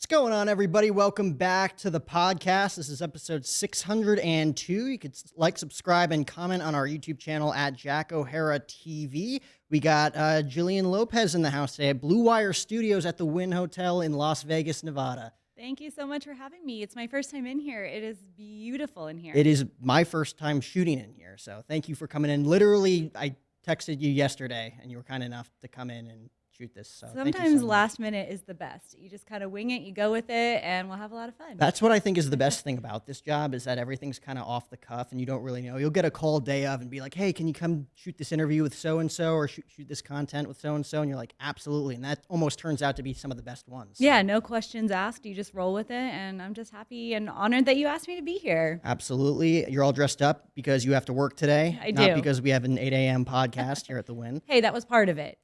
going on, everybody? Welcome back to the podcast. This is episode 602. You could subscribe, and comment on our YouTube channel at Jack O'Hara TV. We got Jillian Lopez in the house today at Blue Wire Studios at the Wynn Hotel in Las Vegas, Nevada. Thank you so much for having me. It's my first time in here. It is beautiful in here. It is my first time shooting in here, so thank you for coming in. Literally, I texted you yesterday, and you were kind enough to come in and shoot this. So sometimes last minute is the best. You just kind of wing it, you go with it, and we'll have a lot of fun. That's what I think is the best thing about this job, is that everything's kind of off the cuff and you don't really know. You'll get a call day of and be like, hey, can you come shoot this interview with so-and-so or shoot this content with so-and-so? And you're like, absolutely. And that almost turns out to be some of the best ones. Yeah, no questions asked. You just roll with it. And I'm just happy and honored that you asked me to be here. Absolutely. You're all dressed up because you have to work today. I do. Not because we have an 8 a.m. podcast here at the Wynn. Hey, that was part of it.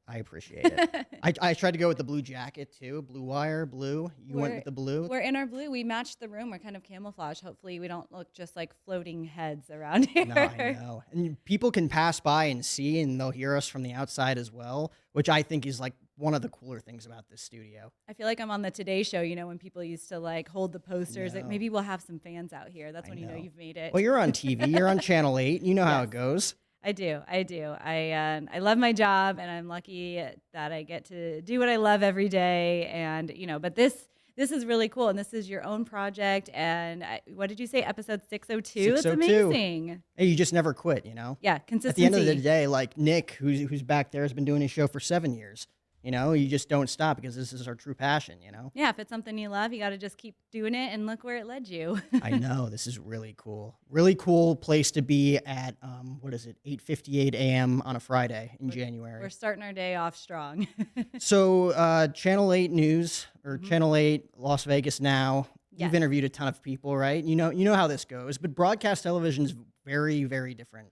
I appreciate it. I tried to go with the blue jacket too. Blue wire, blue. You went with the blue. We're in our blue. We matched the room. We're kind of camouflage. Hopefully we don't look just like floating heads around here. No, I know. And people can pass by and see, and they'll hear us from the outside as well, which I think is like one of the cooler things about this studio. I feel like I'm on the Today Show, you know, when people used to like hold the posters. Like, maybe we'll have some fans out here. That's when you know you've made it. Well, you're on TV. You're on Channel 8. You know how it goes. I do. I love my job, and I'm lucky that I get to do what I love every day. And but this is really cool, and this is your own project. And what did you say? Episode 602. It's amazing. Hey, you just never quit, Yeah, consistency. At the end of the day, like Nick, who's back there, has been doing his show for 7 years. You just don't stop because this is our true passion, Yeah, if it's something you love, you got to just keep doing it, and look where it led you. I know. This is really cool. Really cool place to be at, 8:58 a.m. on a Friday in January. We're starting our day off strong. So Channel 8 News, or Channel 8 Las Vegas Now, you've interviewed a ton of people, right? You know how this goes, but broadcast television is very, very different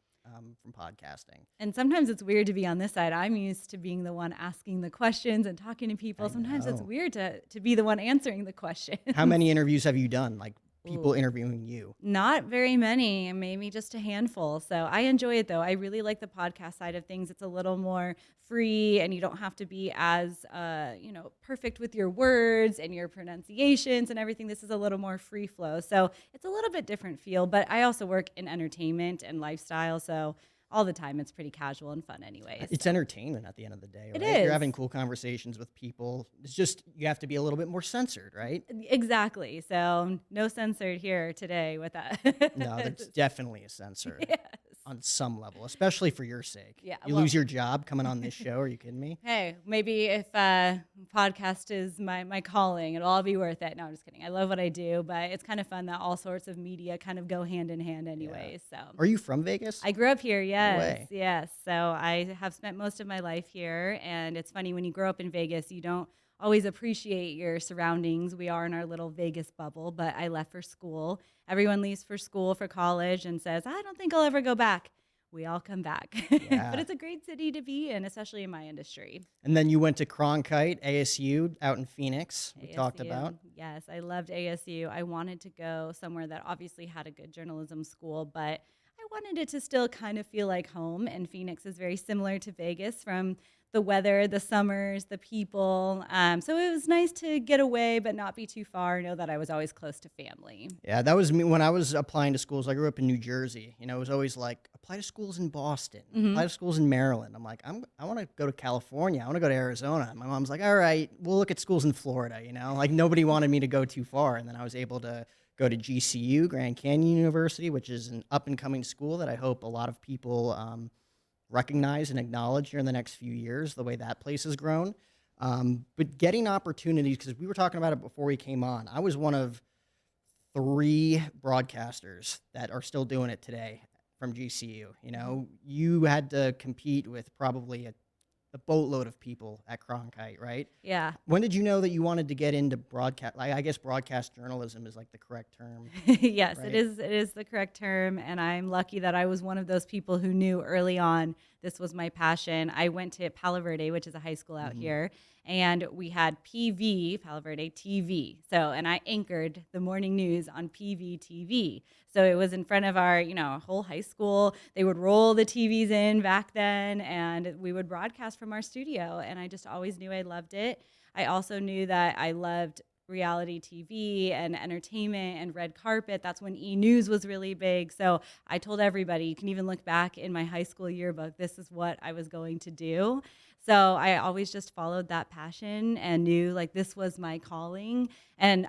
from podcasting. And sometimes it's weird to be on this side. I'm used to being the one asking the questions and talking to people. Sometimes it's weird to be the one answering the questions. How many interviews have you done? Like people interviewing you? Not very many, maybe just a handful. So I enjoy it though. I really like the podcast side of things. It's a little more free, and you don't have to be as perfect with your words and your pronunciations and everything. This is a little more free flow. So it's a little bit different feel, but I also work in entertainment and lifestyle. So all the time, it's pretty casual and fun anyways. It's entertainment at the end of the day, right? It is. You're having cool conversations with people. It's just, you have to be a little bit more censored, right? Exactly. So no censored here today with that. No, there's definitely a censor. Yes. On some level, especially for your sake. Yeah, you lose your job coming on this show. Are you kidding me? Hey, maybe if podcast is my calling, it'll all be worth it. No, I'm just kidding. I love what I do, but it's kind of fun that all sorts of media kind of go hand in hand anyways. So. Are you from Vegas? I grew up here, yes. No way. Yes. So I have spent most of my life here, and it's funny, when you grow up in Vegas, you don't always appreciate your surroundings. We are in our little Vegas bubble, but I left for school. Everyone leaves for school, for college, and says, I don't think I'll ever go back. We all come back. Yeah. But it's a great city to be in, especially in my industry. And then you went to Cronkite, ASU, out in Phoenix, we talked about. Yes, I loved ASU. I wanted to go somewhere that obviously had a good journalism school, but I wanted it to still kind of feel like home, and Phoenix is very similar to Vegas from the weather, the summers, the people. So it was nice to get away but not be too far, know that I was always close to family. Yeah, that was me when I was applying to schools. I grew up in New Jersey. It was always like, apply to schools in Boston, apply to schools in Maryland. I'm like, I want to go to California. I want to go to Arizona. And my mom's like, all right, we'll look at schools in Florida, Like nobody wanted me to go too far. And then I was able to go to GCU, Grand Canyon University, which is an up-and-coming school that I hope a lot of people recognize and acknowledge here in the next few years, the way that place has grown. But getting opportunities, because we were talking about it before we came on, I was one of 3 broadcasters that are still doing it today from GCU. You had to compete with probably a boatload of people at Cronkite, right? Yeah. When did you know that you wanted to get into broadcast? I guess broadcast journalism is like the correct term. Yes, right? it is the correct term, and I'm lucky that I was one of those people who knew early on this was my passion. I went to Palo Verde, which is a high school out here, and we had PV, Palo Verde TV. So, and I anchored the morning news on PV TV. So it was in front of our, whole high school. They would roll the TVs in back then, and we would broadcast from our studio. And I just always knew I loved it. I also knew that I loved reality TV and entertainment and red carpet. That's when e-news was really big. So I told everybody, you can even look back in my high school yearbook, this is what I was going to do. So I always just followed that passion and knew like this was my calling. And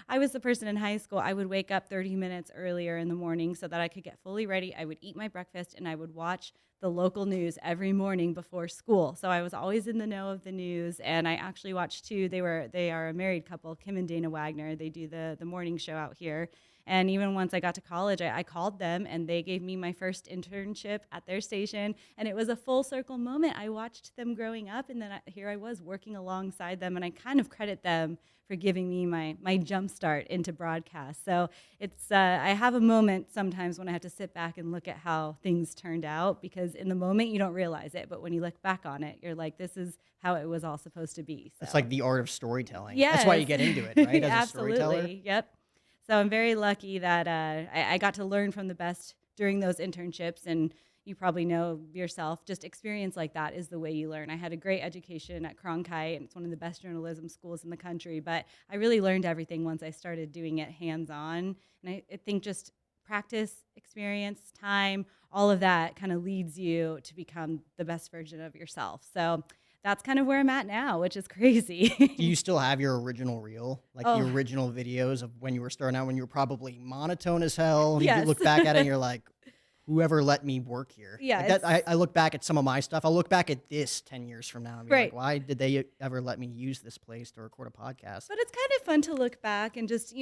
I was the person in high school, I would wake up 30 minutes earlier in the morning so that I could get fully ready. I would eat my breakfast and I would watch the local news every morning before school. So I was always in the know of the news. And I actually watched two. They are a married couple, Kim and Dana Wagner. They do the morning show out here. And even once I got to college, I called them and they gave me my first internship at their station. And it was a full circle moment. I watched them growing up, and then here I was working alongside them. And I kind of credit them for giving me my jump start into broadcast. So it's I have a moment sometimes when I have to sit back and look at how things turned out, because in the moment you don't realize it, but when you look back on it, you're like, this is how it was all supposed to be. So. It's like the art of storytelling. Yes. That's why you get into it, right? As a storyteller. Absolutely. Yep. So I'm very lucky that I got to learn from the best during those internships. And you probably know yourself, just experience like that is the way you learn. I had a great education at Cronkite, and it's one of the best journalism schools in the country. But I really learned everything once I started doing it hands-on. And I think just practice, experience, time, all of that kind of leads you to become the best version of yourself. So that's kind of where I'm at now, which is crazy. Do you still have your original reel, like the original videos of when you were starting out, when you were probably monotone as hell? Yes. You look back at it and you're like, whoever let me work here. Yeah, like I look back at some of my stuff. I'll look back at this 10 years from now and be Right. like, why did they ever let me use this place to record a podcast? But it's kind of fun to look back and just,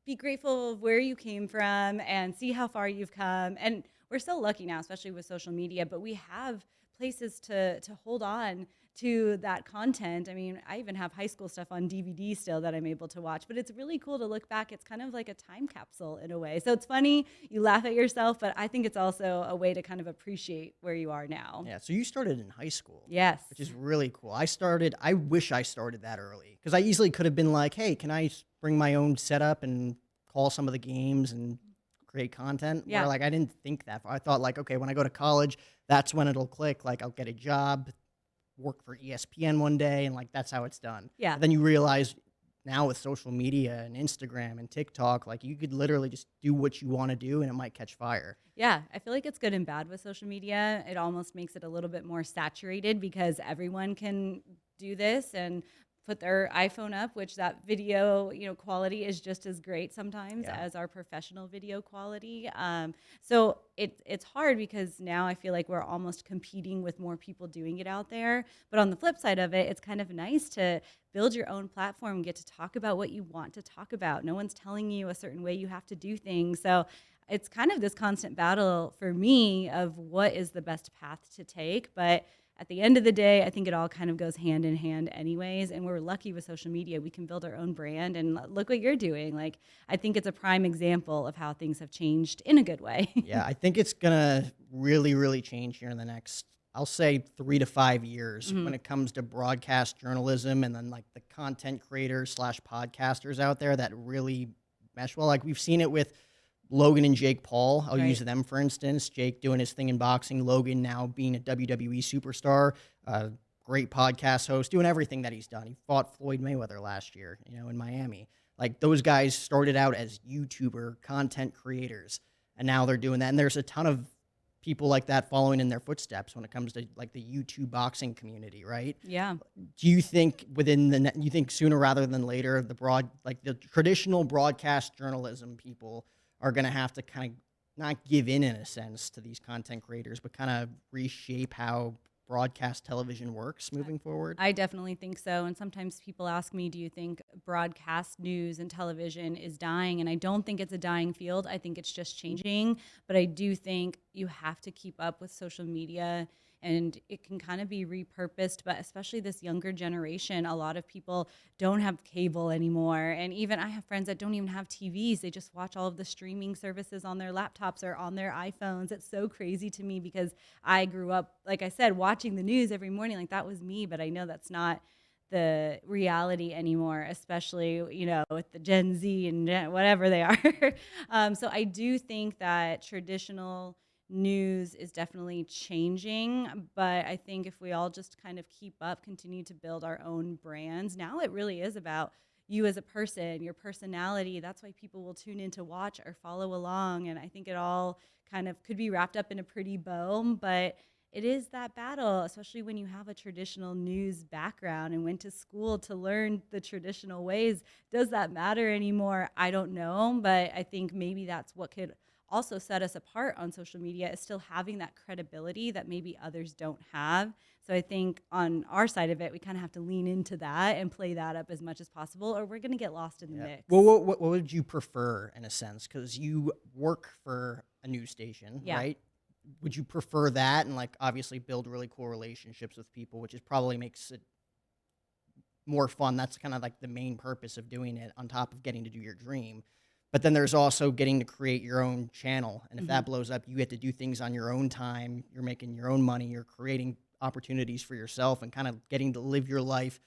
be grateful of where you came from and see how far you've come. And we're so lucky now, especially with social media, but we have places to hold on to that content. I mean, I even have high school stuff on DVD still that I'm able to watch, but it's really cool to look back. It's kind of like a time capsule in a way. So it's funny, you laugh at yourself, but I think it's also a way to kind of appreciate where you are now. Yeah, so you started in high school. Yes. Which is really cool. I wish I started that early, because I easily could have been like, hey, can I bring my own setup and call some of the games and create content? Yeah. Where, like, I didn't think that far. I thought, like, okay, when I go to college, that's when it'll click. Like, I'll get a job, work for ESPN one day, and like that's how it's done. Yeah. But then you realize now with social media and Instagram and TikTok, like you could literally just do what you want to do and it might catch fire. Yeah, I feel like it's good and bad with social media. It almost makes it a little bit more saturated because everyone can do this and put their iPhone up, which that video, quality is just as great sometimes as our professional video quality. So it's hard because now I feel like we're almost competing with more people doing it out there. But on the flip side of it, it's kind of nice to build your own platform and get to talk about what you want to talk about. No one's telling you a certain way you have to do things. So it's kind of this constant battle for me of what is the best path to take. But at the end of the day, I think it all kind of goes hand in hand anyways. And we're lucky with social media. We can build our own brand. And look what you're doing. Like, I think it's a prime example of how things have changed in a good way. Yeah, I think it's going to really, really change here in the next, I'll say 3 to 5 years when it comes to broadcast journalism, and then like the content creators / podcasters out there that really mesh well. Like we've seen it with Logan and Jake Paul. I'll use them for instance. Jake doing his thing in boxing, Logan now being a WWE superstar, great podcast host, doing everything that he's done. He fought Floyd Mayweather last year, in Miami. Like those guys started out as YouTuber content creators, and now they're doing that. And there's a ton of people like that following in their footsteps when it comes to like the YouTube boxing community, right? Yeah. Do you think you think sooner rather than later, the traditional broadcast journalism people are going to have to kind of not give in a sense to these content creators, but kind of reshape how broadcast television works moving forward? I definitely think so. And sometimes people ask me, do you think broadcast news and television is dying? And I don't think it's a dying field. I think it's just changing. But I do think you have to keep up with social media, and it can kind of be repurposed. But especially this younger generation, a lot of people don't have cable anymore. And even I have friends that don't even have TVs. They just watch all of the streaming services on their laptops or on their iPhones. It's so crazy to me because I grew up, like I said, watching the news every morning. Like that was me, but I know that's not the reality anymore, especially, with the Gen Z and whatever they are. So I do think that traditional news is definitely changing, but I think if we all just kind of keep up, continue to build our own brands, now it really is about you as a person, your personality. That's why people will tune in to watch or follow along. And I think it all kind of could be wrapped up in a pretty bow, but it is that battle, especially when you have a traditional news background and went to school to learn the traditional ways. Does that matter anymore? I don't know, but I think maybe that's what could also set us apart on social media, is still having that credibility that maybe others don't have. So I think on our side of it, we kind of have to lean into that and play that up as much as possible, or we're going to get lost in the mix. Well, what would you prefer in a sense? Because you work for a news station, right? Would you prefer that and like obviously build really cool relationships with people, which is probably makes it more fun? That's kind of like the main purpose of doing it, on top of getting to do your dream. But then there's also getting to create your own channel. And if that blows up, you get to do things on your own time. You're making your own money. You're creating opportunities for yourself and kind of getting to live your life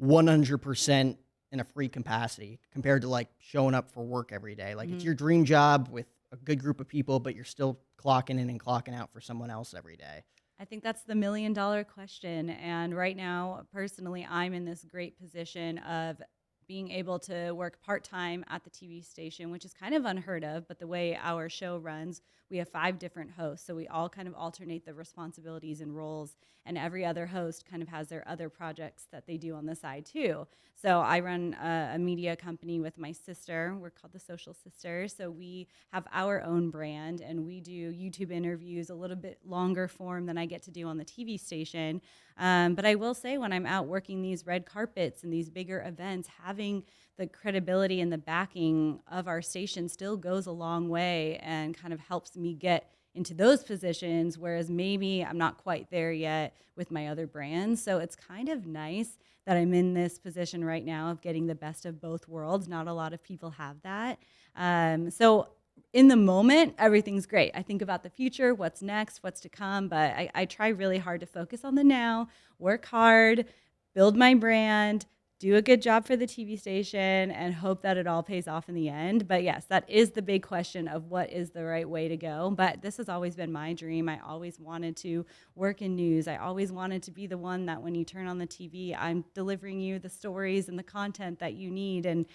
100% in a free capacity, compared to like showing up for work every day. Like it's your dream job with a good group of people, but you're still clocking in and clocking out for someone else every day. I think that's the $1 million question. And right now, personally, I'm in this great position of being able to work part-time at the TV station, which is kind of unheard of, but the way our show runs, we have 5 different hosts, so we all kind of alternate the responsibilities and roles, and every other host kind of has their other projects that they do on the side too. So I run a media company with my sister. We're called the Social Sisters. So we have our own brand, and we do YouTube interviews, a little bit longer form than I get to do on the TV station. But I will say, when I'm out working these red carpets and these bigger events, having the credibility and the backing of our station still goes a long way and kind of helps me get into those positions, whereas maybe I'm not quite there yet with my other brands. So it's kind of nice that I'm in this position right now of getting the best of both worlds. Not a lot of people have that. So in the moment, everything's great. I think about the future, what's next, what's to come, but I try really hard to focus on the now, work hard, build my brand, do a good job for the TV station, and hope that it all pays off in the end. But yes, that is the big question of what is the right way to go. But this has always been my dream. I always wanted to work in news. I always wanted to be the one that when you turn on the TV, I'm delivering you the stories and the content that you need. And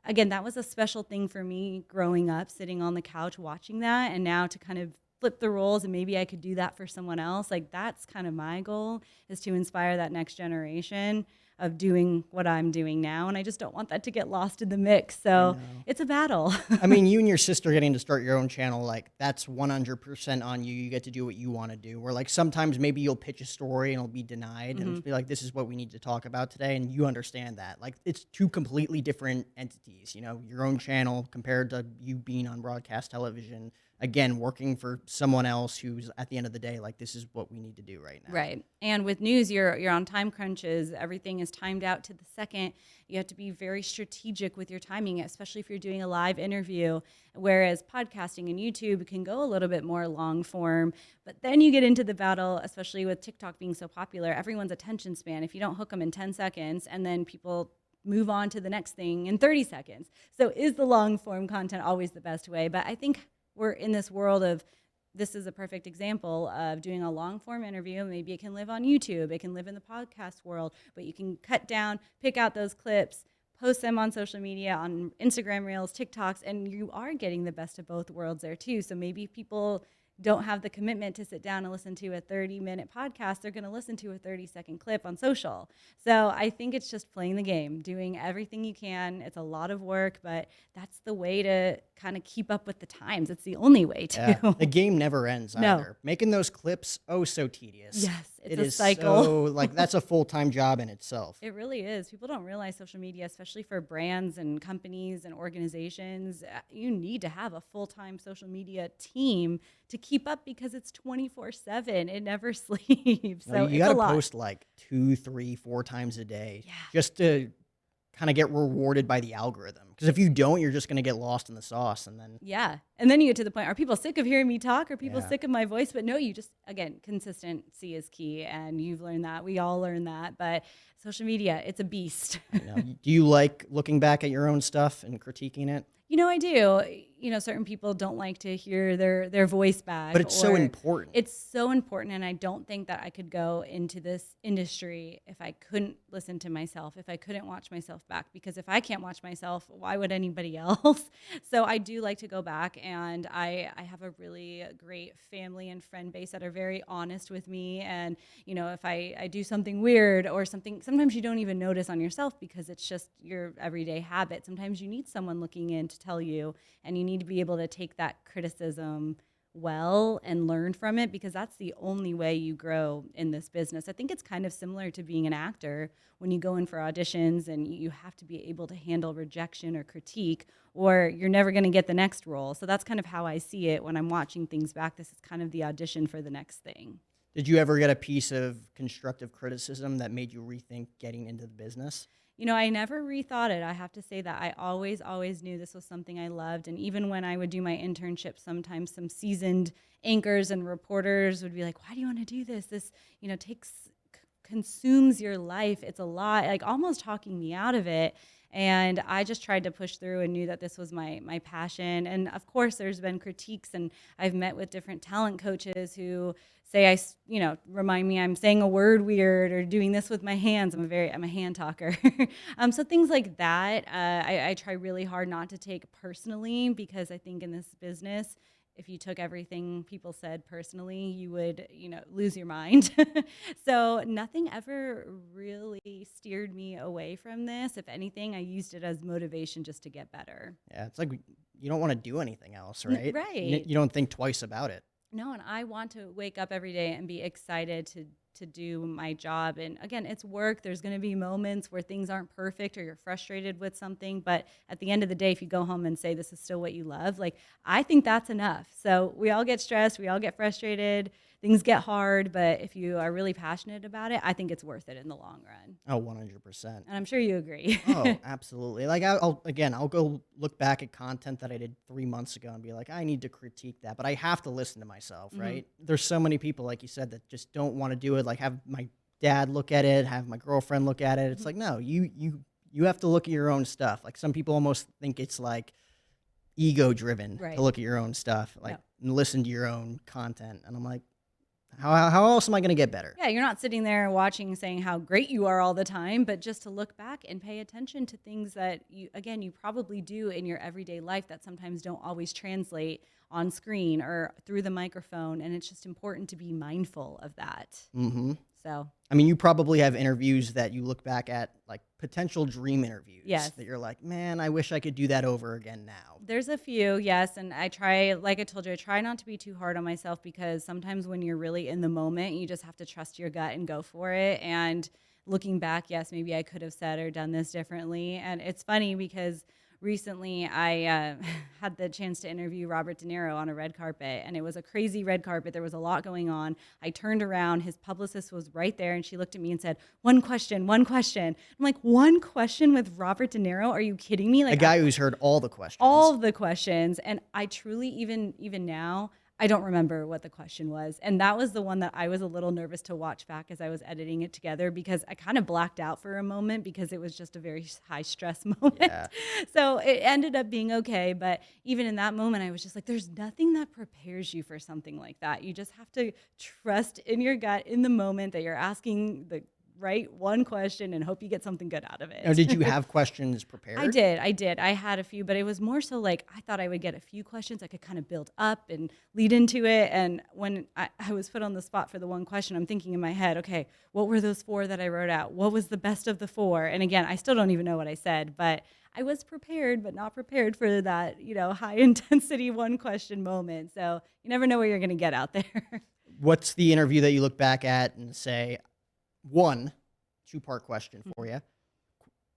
again, that was a special thing for me growing up, sitting on the couch watching that, and now to kind of flip the roles and maybe I could do that for someone else. Like, that's kind of my goal, is to inspire that next generation of doing what I'm doing now. And I just don't want that to get lost in the mix. So it's a battle. I mean, you and your sister getting to start your own channel, like that's 100% on you. You get to do what you want to do. Where like sometimes maybe you'll pitch a story and it'll be denied and it'll be like, this is what we need to talk about today. And you understand that. Like, it's 2 completely different entities, you know, your own channel compared to you being on broadcast television. Again, working for someone else who's at the end of the day, like, this is what we need to do right now. Right. And with news, you're on time crunches. Everything is timed out to the second. You have to be very strategic with your timing, especially if you're doing a live interview. Whereas podcasting and YouTube can go a little bit more long form. But then you get into the battle, especially with TikTok being so popular, everyone's attention span. If you don't hook them in 10 seconds and then people move on to the next thing in 30 seconds. So is the long form content always the best way? But I think we're in this world of, this is a perfect example of doing a long form interview. Maybe it can live on YouTube, it can live in the podcast world, but you can cut down, pick out those clips, post them on social media, on Instagram Reels, TikToks, and you are getting the best of both worlds there too. So maybe people don't have the commitment to sit down and listen to a 30-minute podcast. They're going to listen to a 30-second clip on social. So I think it's just playing the game, doing everything you can. It's a lot of work, but that's the way to kind of keep up with the times. It's the only way to. Yeah, the game never ends No. either. Making those clips, so tedious. Yes, it's It a is cycle. so, like, that's a full-time job in itself. It really is. People don't realize social media, especially for brands and companies and organizations, you need to have a full-time social media team to keep up because it's 24/7. It never sleeps. So You it's got a to lot. post like 2, 3, 4 times a day Yeah. just to kind of get rewarded by the algorithm. Because if you don't, you're just going to get lost in the sauce. And then, Yeah. And then you get to the point, are people sick of hearing me talk? Are people Yeah. sick of my voice? But no, you just, again, consistency is key. And you've learned that. We all learn that. But social media, it's a beast. do you like looking back at your own stuff and critiquing it? I do. Certain people don't like to hear their voice back. But it's so or important. It's so important. And I don't think that I could go into this industry if I couldn't listen to myself, if I couldn't watch myself back. Because if I can't watch myself, why would anybody else? So I do like to go back. And I have a really great family and friend base that are very honest with me. And, if I do something weird or something, sometimes you don't even notice on yourself because it's just your everyday habit. Sometimes you need someone looking in to tell you, and you need to be able to take that criticism well and learn from it, because that's the only way you grow in this business. I think it's kind of similar to being an actor. When you go in for auditions and you have to be able to handle rejection or critique, or you're never going to get the next role. So that's kind of how I see it when I'm watching things back. This is kind of the audition for the next thing. Did you ever get a piece of constructive criticism that made you rethink getting into the business? I never rethought it. I have to say that I always knew this was something I loved. And even when I would do my internship, sometimes some seasoned anchors and reporters would be like, why do you want to do this? This, consumes your life. It's a lot, like almost talking me out of it. And I just tried to push through and knew that this was my passion. And of course, there's been critiques, and I've met with different talent coaches who say, remind me I'm saying a word weird or doing this with my hands. I'm a hand talker. So things like that, I try really hard not to take personally, because I think in this business, if you took everything people said personally, you would, lose your mind. So nothing ever really steered me away from this. If anything, I used it as motivation just to get better. Yeah, it's like you don't want to do anything else, right? Right. You don't think twice about it. No, and I want to wake up every day and be excited to do my job. And again, it's work. There's going to be moments where things aren't perfect or you're frustrated with something. But at the end of the day, if you go home and say this is still what you love, like, I think that's enough. So we all get stressed. We all get frustrated. Things get hard. But if you are really passionate about it, I think it's worth it in the long run. Oh, 100%. And I'm sure you agree. Oh, absolutely. Like I'll go look back at content that I did 3 months ago and be like, I need to critique that, but I have to listen to myself, right? There's so many people, like you said, that just don't want to do it. Like have my dad look at it, have my girlfriend look at it. It's like, no, you have to look at your own stuff. Like some people almost think it's like ego driven to look at your own stuff, like and listen to your own content. And I'm like, how else am I going to get better? Yeah, you're not sitting there watching saying how great you are all the time, but just to look back and pay attention to things that you probably do in your everyday life that sometimes don't always translate on screen or through the microphone. And it's just important to be mindful of that. Mm-hmm. So, I mean, you probably have interviews that you look back at, like potential dream interviews. Yes. That you're like, man, I wish I could do that over again now. There's a few, yes. And I try, like I told you, I try not to be too hard on myself, because sometimes when you're really in the moment, you just have to trust your gut and go for it. And looking back, yes, maybe I could have said or done this differently. And it's funny because recently I had the chance to interview Robert De Niro on a red carpet, and it was a crazy red carpet. There was a lot going on. I turned around, his publicist was right there, and she looked at me and said, one question. I'm like, one question with Robert De Niro? Are you kidding me? Like, a guy who's heard all the questions. All of the questions. And I truly, even now, I don't remember what the question was. And that was the one that I was a little nervous to watch back as I was editing it together, because I kind of blacked out for a moment because it was just a very high stress moment. Yeah. So it ended up being okay. But even in that moment, I was just like, there's nothing that prepares you for something like that. You just have to trust in your gut in the moment that you're asking the right one question and hope you get something good out of it. Now, did you have questions prepared? I did. I had a few, but it was more so like I thought I would get a few questions I could kind of build up and lead into it. And when I was put on the spot for the one question, I'm thinking in my head, okay, what were those 4 that I wrote out? What was the best of the 4? And again, I still don't even know what I said, but I was prepared, but not prepared for that, high intensity one question moment. So you never know what you're going to get out there. What's the interview that you look back at and say, 2-part question for you.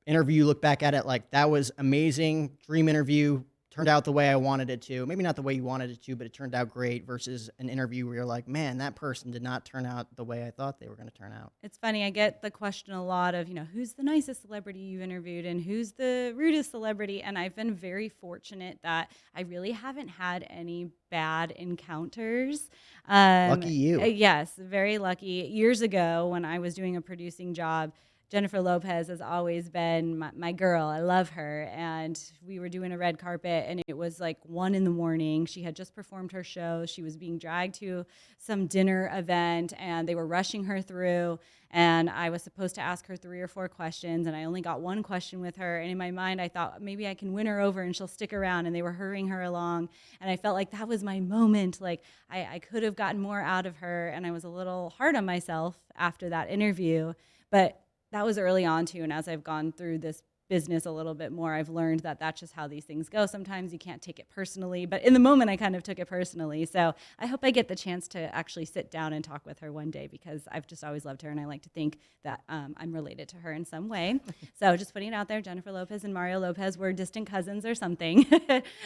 Interview, you look back at it like, that was amazing, dream interview, turned out the way I wanted it to. Maybe not the way you wanted it to, but it turned out great versus an interview where you're like, man, that person did not turn out the way I thought they were going to turn out. It's funny. I get the question a lot of, who's the nicest celebrity you've interviewed and who's the rudest celebrity? And I've been very fortunate that I really haven't had any bad encounters. Lucky you. Yes, very lucky. Years ago, when I was doing a producing job, Jennifer Lopez has always been my girl. I love her. And we were doing a red carpet, and it was like 1 a.m. She had just performed her show. She was being dragged to some dinner event, and they were rushing her through. And I was supposed to ask her 3 or 4 questions, and I only got 1 question with her. And in my mind, I thought maybe I can win her over and she'll stick around. And they were hurrying her along. And I felt like that was my moment. Like I could have gotten more out of her. And I was a little hard on myself after that interview. But that was early on too, and as I've gone through this business a little bit more, I've learned that that's just how these things go. Sometimes you can't take it personally, but in the moment I kind of took it personally. So I hope I get the chance to actually sit down and talk with her one day, because I've just always loved her, and I like to think that I'm related to her in some way. So just putting it out there, Jennifer Lopez and Mario Lopez were distant cousins or something.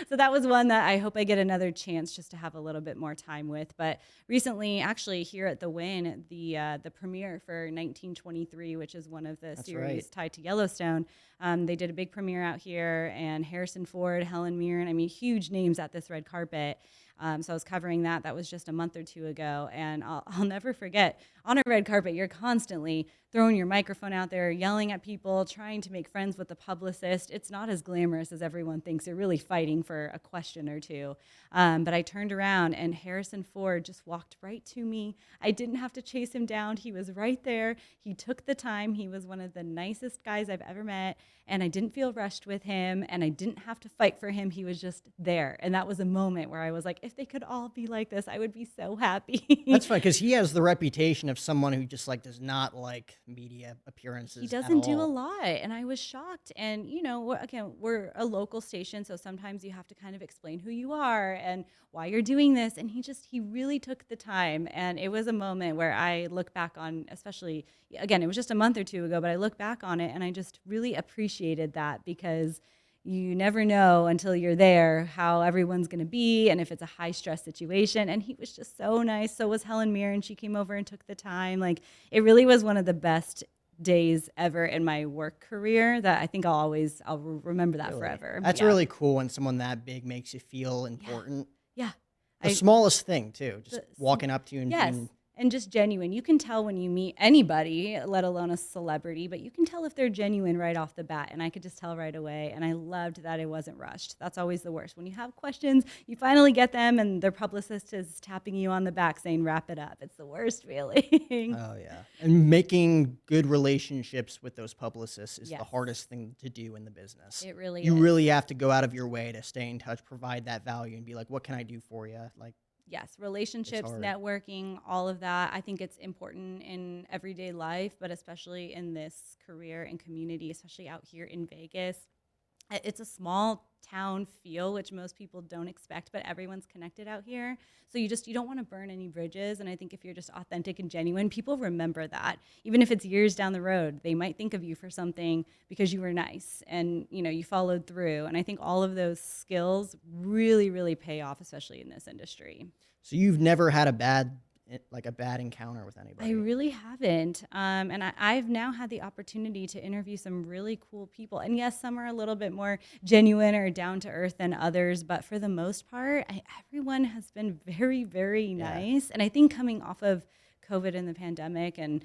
So that was one that I hope I get another chance just to have a little bit more time with. But recently, actually here at the Wynn, the premiere for 1923, which is one of the series tied to Yellowstone, they did a big premiere out here, and Harrison Ford, Helen Mirren, I mean, huge names at this red carpet. So I was covering that. That was just a month or 2 ago. And I'll never forget, on a red carpet, you're constantly throwing your microphone out there, yelling at people, trying to make friends with the publicist. It's not as glamorous as everyone thinks. You're really fighting for a question or two. But I turned around, and Harrison Ford just walked right to me. I didn't have to chase him down. He was right there. He took the time. He was one of the nicest guys I've ever met. And I didn't feel rushed with him, and I didn't have to fight for him. He was just there. And that was a moment where I was like, if they could all be like this, I would be so happy. That's funny, because he has the reputation of someone who just like does not like media appearances. He doesn't do a lot, and I was shocked. And again, we're a local station, so sometimes you have to kind of explain who you are and why you're doing this. And he really took the time, and it was a moment where I look back on, especially again, it was just a month or 2 ago, but I look back on it and I just really appreciated that, because you never know until you're there how everyone's going to be and if it's a high stress situation. And he was just so nice. So was Helen Mirren. She came over and took the time. Like, it really was one of the best days ever in my work career that I think I'll remember that forever. That's really cool when someone that big makes you feel important. Yeah. The smallest thing too, just walking up to you and being... And just genuine. You can tell when you meet anybody, let alone a celebrity, but you can tell if they're genuine right off the bat. And I could just tell right away. And I loved that it wasn't rushed. That's always the worst. When you have questions, you finally get them, and their publicist is tapping you on the back saying, wrap it up. It's the worst feeling. Oh, yeah. And making good relationships with those publicists is the hardest thing to do in the business. It really is. You really have to go out of your way to stay in touch, provide that value, and be like, what can I do for you? Like, yes, relationships, networking, all of that. I think it's important in everyday life, but especially in this career and community, especially out here in Vegas. It's a small town feel, which most people don't expect, but everyone's connected out here. So you don't want to burn any bridges. And I think if you're just authentic and genuine, people remember that. Even if it's years down the road, they might think of you for something because you were nice and you followed through. And I think all of those skills really, really pay off, especially in this industry. So you've never had a bad encounter with anybody? I really haven't. And I've now had the opportunity to interview some really cool people. And yes, some are a little bit more genuine or down to earth than others. But for the most part, everyone has been very, very nice. And I think coming off of COVID and the pandemic and,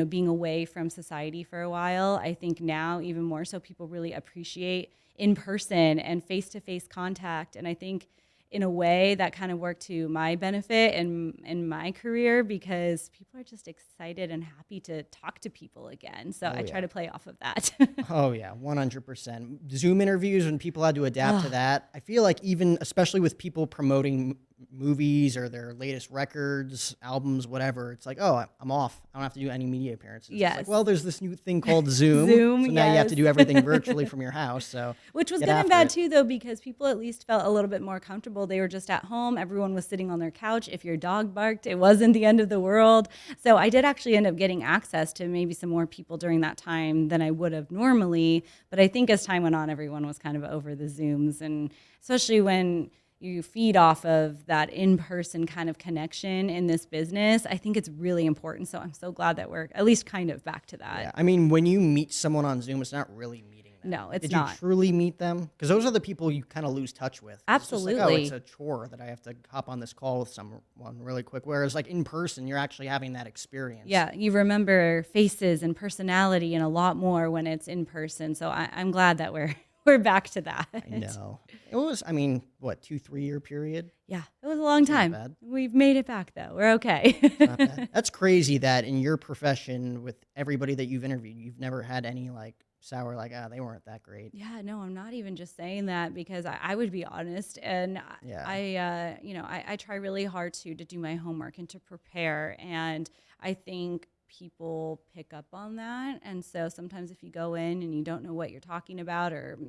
being away from society for a while, I think now even more so people really appreciate in-person and face-to-face contact. And I think in a way that kind of worked to my benefit in my career, because people are just excited and happy to talk to people again. So I try to play off of that. Oh yeah, 100%. Zoom interviews, when people had to adapt to that, I feel like even, especially with people promoting movies or their latest records, albums, whatever. It's like, oh, I'm off. I don't have to do any media appearances. It's like, Yes. well, there's this new thing called Zoom. Zoom, So now you have to yes. do everything virtually from your house. So Which was get good and after bad it. too, though, because people at least felt a little bit more comfortable. They were just at home. Everyone was sitting on their couch. If your dog barked, it wasn't the end of the world. So I did actually end up getting access to maybe some more people during that time than I would have normally. But I think as time went on, everyone was kind of over the Zooms, and especially when you feed off of that in-person kind of connection in this business, I think it's really important. So I'm so glad that we're at least kind of back to that. Yeah. I mean, when you meet someone on Zoom, it's not really meeting them. No, Like, it's did not. you truly meet them? Because those are the people you kind of lose touch with. It's just like, oh, Absolutely. it's a chore that I have to hop on this call with someone really quick. Whereas like in person, you're actually having that experience. Yeah, you remember faces and personality and a lot more when it's in person. So I'm glad that we're back to that. I know. It was, I mean, what, 2-3 year period? Yeah, it was a long time. bad. We've made it back though. We're okay. Not bad. That's crazy that in your profession with everybody that you've interviewed, you've never had any like sour, like, they weren't that great. Yeah, no, I'm not even just saying that because I would be honest, and Yeah. I try really hard to do my homework and to prepare, and I think people pick up on that. And so sometimes if you go in and you don't know what you're talking about, or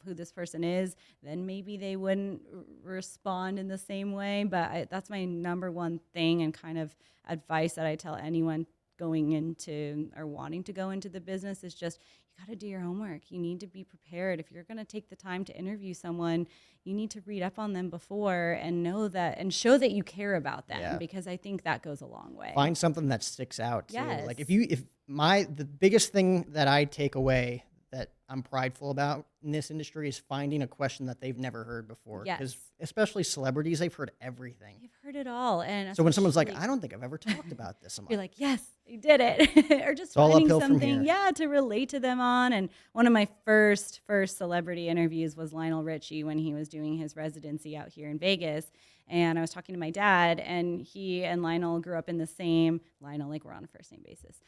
who this person is, then maybe they wouldn't respond in the same way. But that's my number one thing and kind of advice that I tell anyone going into or wanting to go into the business is just, you got to do your homework. You need to be prepared. If you're going to take the time to interview someone, you need to read up on them before and know that and show that you care about them, Yeah. because I think that goes a long way. Find something that sticks out too. Yes. Like the biggest thing that I take away that I'm prideful about in this industry is finding a question that they've never heard before. Yes. Because especially celebrities, they've heard everything. You've heard it all. And So when someone's like, especially- I don't think I've ever talked about this, I'm you're like, like, yes, you did it. Or just all finding uphill from something, here. to relate to them on. And one of my first celebrity interviews was Lionel Richie when he was doing his residency out here in Vegas. And I was talking to my dad, and he and Lionel grew up in the same, like we're on a first name basis.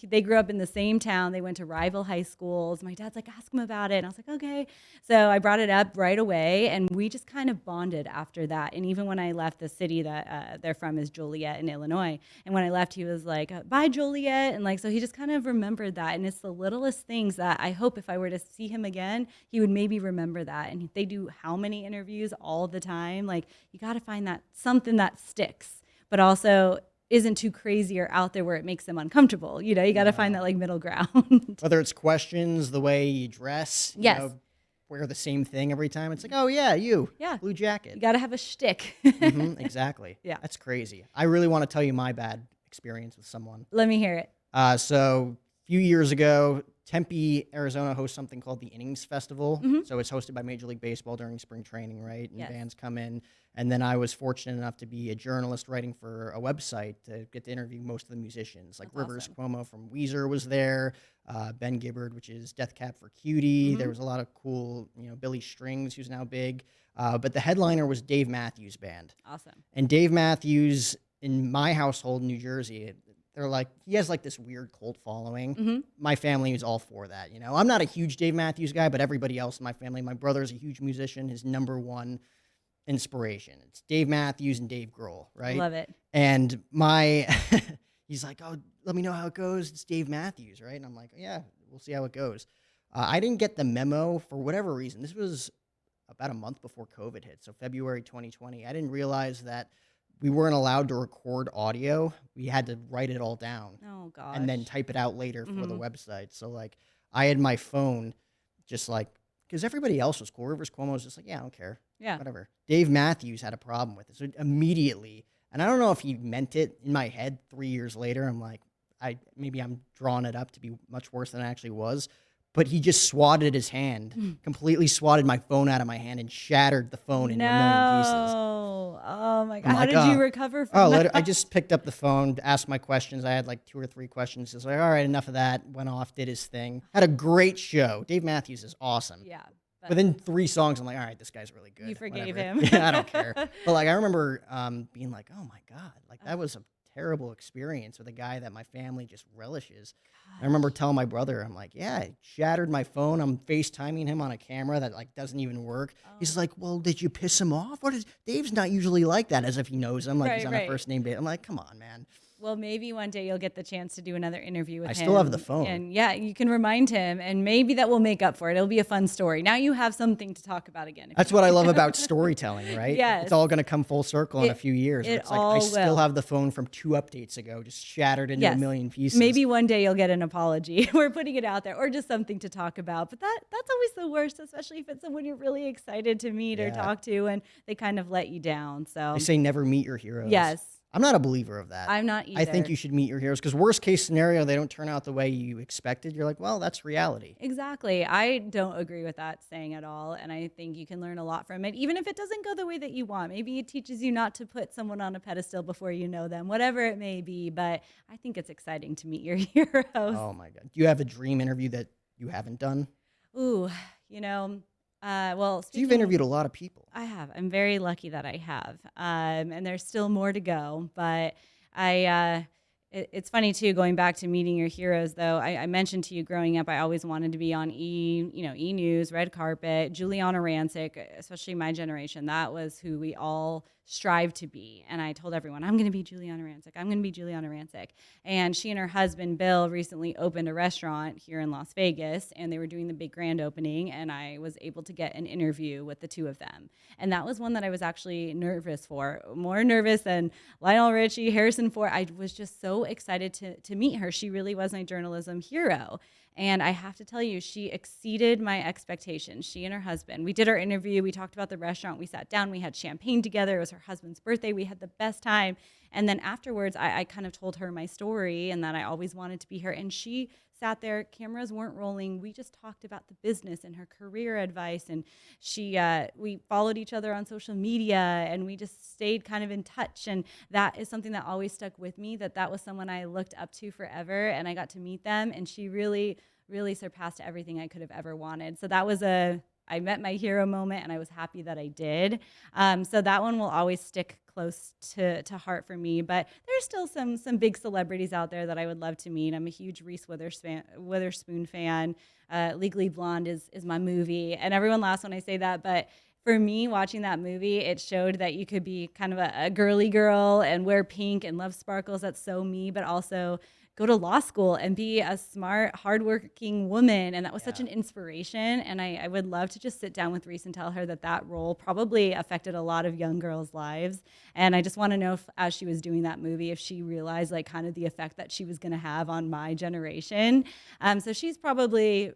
They grew up in the same town. They went to rival high schools. My dad's like, ask him about it. And I was like, okay. So I brought it up right away, and we just kind of bonded after that. And even when I left, the city that they're from is Joliet in Illinois. And when I left, he was like, bye, Joliet. And like, so he just kind of remembered that. And it's the littlest things that I hope if I were to see him again, he would maybe remember that. And they do how many interviews all the time? Like, you got to find that something that sticks, but also isn't too crazy or out there where it makes them uncomfortable. You got to find that like middle ground. whether it's questions, the way you dress, Yes. wear the same thing every time. It's like, oh yeah, you, Yeah. blue You jacket. got to have a shtick. Exactly. Yeah. That's crazy. I really want to tell you my bad experience with someone. Let me hear it. So a few years ago, Tempe, Arizona hosts something called the Innings Festival. So it's hosted by Major League Baseball during spring training, right? And Yes. bands come in. And then I was fortunate enough to be a journalist writing for a website to get to interview most of the musicians. Like That's Rivers awesome. Cuomo from Weezer was there. Ben Gibbard, which is Death Cab for Cutie. There was a lot of cool, Billy Strings, who's now big. But the headliner was Dave Matthews Band. Awesome. And Dave Matthews, in my household in New Jersey, they're like, he has like this weird cult following. My family is all for that. I'm not a huge Dave Matthews guy, but everybody else in my family, my brother's a huge musician. His number one inspiration, it's Dave Matthews and Dave Grohl, right? Love it. And he's like, oh, let me know how it goes. It's Dave Matthews, right? And I'm like, yeah, we'll see how it goes. I didn't get the memo for whatever reason. This was about a month before COVID hit, so February 2020. I didn't realize that we weren't allowed to record audio. We had to write it all down Oh gosh. and then type it out later for the website. So like I had my phone just like, because everybody else was cool. Rivers Cuomo was just like, yeah, I don't care. Yeah. Whatever. Dave Matthews had a problem with it. So immediately, and I don't know if he meant it in my head 3 years later, I'm like, maybe I'm drawing it up to be much worse than it actually was. But he just swatted his hand, completely swatted my phone out of my hand and shattered the phone into a million pieces. No. Oh my God. I'm How like, did you recover from that? I just picked up the phone, asked my questions. I had like 2 or 3 questions. Just like, all right, enough of that. Went off, did his thing. Had a great show. Dave Matthews is awesome. Yeah. But Within 3 songs, I'm like, all right, this guy's really good. You forgave Whatever. him. Yeah, I don't care. But like, I remember being like, oh my God, like that was a terrible experience with a guy that my family just relishes. I remember telling my brother, I'm like, yeah, it shattered my phone. I'm FaceTiming him on a camera that like doesn't even work. He's Oh, like, well, did you piss him off? What is Dave's not usually like that, as if he knows him, like he's right, on a right. first name date. I'm like, come on, man. Well, maybe one day you'll get the chance to do another interview with I still have the him. phone. And yeah, you can remind him, and maybe that will make up for it. It'll be a fun story. Now you have something to talk about again if you That's what I talk love to about him. storytelling, right? It's Yes, all going to come full circle in a it, few years. Where it it's like I all still will. have the phone from 2 updates ago, just shattered into a Yes. million pieces. Maybe one day you'll get an apology. We're putting it out there, or just something to talk about. But that's always the worst, especially if it's someone you're really excited to meet or Yeah. talk to and they kind of let you down. They So, say never meet your heroes. yes, I'm not a believer of that. I'm not I think either. you should meet your heroes because worst case scenario, they don't turn out the way you expected. You're like, well, that's reality. Exactly. I don't agree with that saying at all. And I think you can learn a lot from it, even if it doesn't go the way that you want. Maybe it teaches you not to put someone on a pedestal before you know them, whatever it may be. But I think it's exciting to meet your heroes. Oh my God. Do you have a dream interview that you haven't done? Ooh, you know, well, So you've speaking interviewed a lot of people. I have. I'm very lucky that I have. And there's still more to go. But it's funny too, going back to meeting your heroes, though. I mentioned to you growing up, I always wanted to be on E News, red carpet, Juliana Rancic, especially my generation. That was who we all strive to be. And I told everyone, I'm going to be Juliana Rancic. I'm going to be Juliana Rancic. And she and her husband, Bill, recently opened a restaurant here in Las Vegas, and they were doing the big grand opening. And I was able to get an interview with the two of them. And that was one that I was actually nervous for, more nervous than Lionel Richie, Harrison Ford. I was just so excited to meet her. She really was my journalism hero. And I have to tell you, she exceeded my expectations. She and her husband. We did our interview. We talked about the restaurant. We sat down. We had champagne together. It was her husband's birthday. We had the best time. And then afterwards, I kind of told her my story and that I always wanted to be her. And she sat there. Cameras weren't rolling. We just talked about the business and her career advice. And we followed each other on social media, and we just stayed kind of in touch. And that is something that always stuck with me. That was someone I looked up to forever, and I got to meet them. And she really surpassed everything I could have ever wanted. So that was I met my hero moment, and I was happy that I did. So that one will always stick close to heart for me. But there's still some big celebrities out there that I would love to meet. I'm a huge Reese Witherspoon fan. Legally Blonde is my movie, and everyone laughs when I say that, but for me, watching that movie, it showed that you could be kind of a girly girl and wear pink and love sparkles. That's so me, but also go to law school and be a smart, hardworking woman. And that was such Yeah. an inspiration. And I would love to just sit down with Reese and tell her that role probably affected a lot of young girls' lives. And I just want to know if, as she was doing that movie, if she realized like kind of the effect that she was going to have on my generation. So she's probably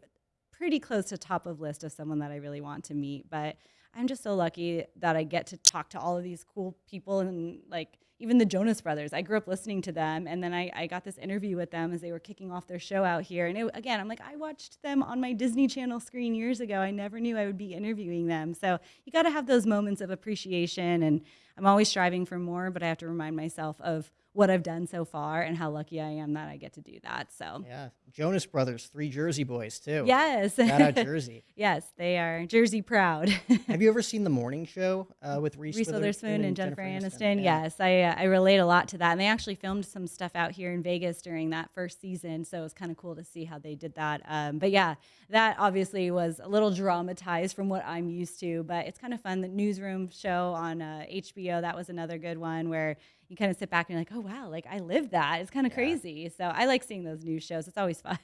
pretty close to top of list of someone that I really want to meet. But I'm just so lucky that I get to talk to all of these cool people, and like even the Jonas Brothers. I grew up listening to them, and then I got this interview with them as they were kicking off their show out here. And again, I'm like, I watched them on my Disney Channel screen years ago. I never knew I would be interviewing them. So you got to have those moments of appreciation, and I'm always striving for more, but I have to remind myself of what I've done so far and how lucky I am that I get to do that. So Yeah. Jonas Brothers, 3 Jersey boys, too. yes. Shout out Jersey. Yes, they are Jersey proud. Have you ever seen The Morning Show with Reese Reese Witherspoon and Jennifer Jennifer Aniston. Yeah. Yes, I relate a lot to that. And they actually filmed some stuff out here in Vegas during that first season. So it was kind of cool to see how they did that. But yeah, that obviously was a little dramatized from what I'm used to. But it's kind of fun. The Newsroom show on HBO, that was another good one where you kind of sit back and you're like, oh, wow, like I lived that. It's kind of crazy. So I like seeing those news shows. It's always fun.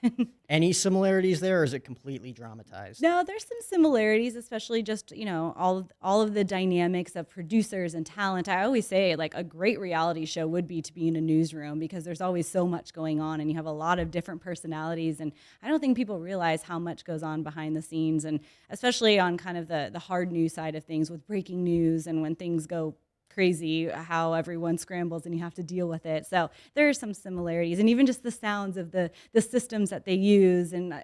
Any similarities there, or is it completely dramatized? No, there's some similarities, especially just, all of the dynamics of producers and talent. I always say like a great reality show would be to be in a newsroom because there's always so much going on and you have a lot of different personalities. And I don't think people realize how much goes on behind the scenes, and especially on kind of the hard news side of things with breaking news and when things go crazy, how everyone scrambles and you have to deal with it. So there are some similarities, and even just the sounds of the systems that they use. And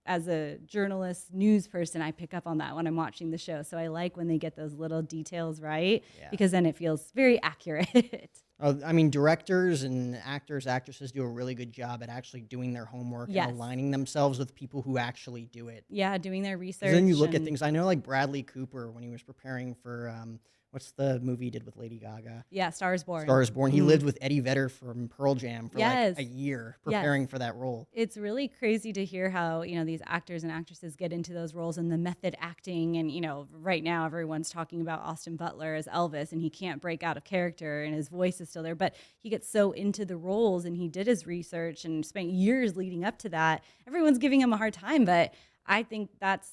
as a journalist, news person, I pick up on that when I'm watching the show. So I like when they get those little details right, because then it feels very accurate. Oh, I mean, directors and actors, actresses do a really good job at actually doing their homework Yes. and aligning themselves with people who actually do it. Yeah, doing their 'Cause research. then you look at and- things. I know, like Bradley Cooper, when he was preparing for What's the movie he did with Lady Gaga? Yeah, Star is Born. Star is Born. He lived with Eddie Vedder from Pearl Jam for Yes. like a year Yes. preparing for that role. It's really crazy to hear how, these actors and actresses get into those roles and the method acting. And, right now everyone's talking about Austin Butler as Elvis, and he can't break out of character and his voice is still there. But he gets so into the roles and he did his research and spent years leading up to that. Everyone's giving him a hard time, but I think that's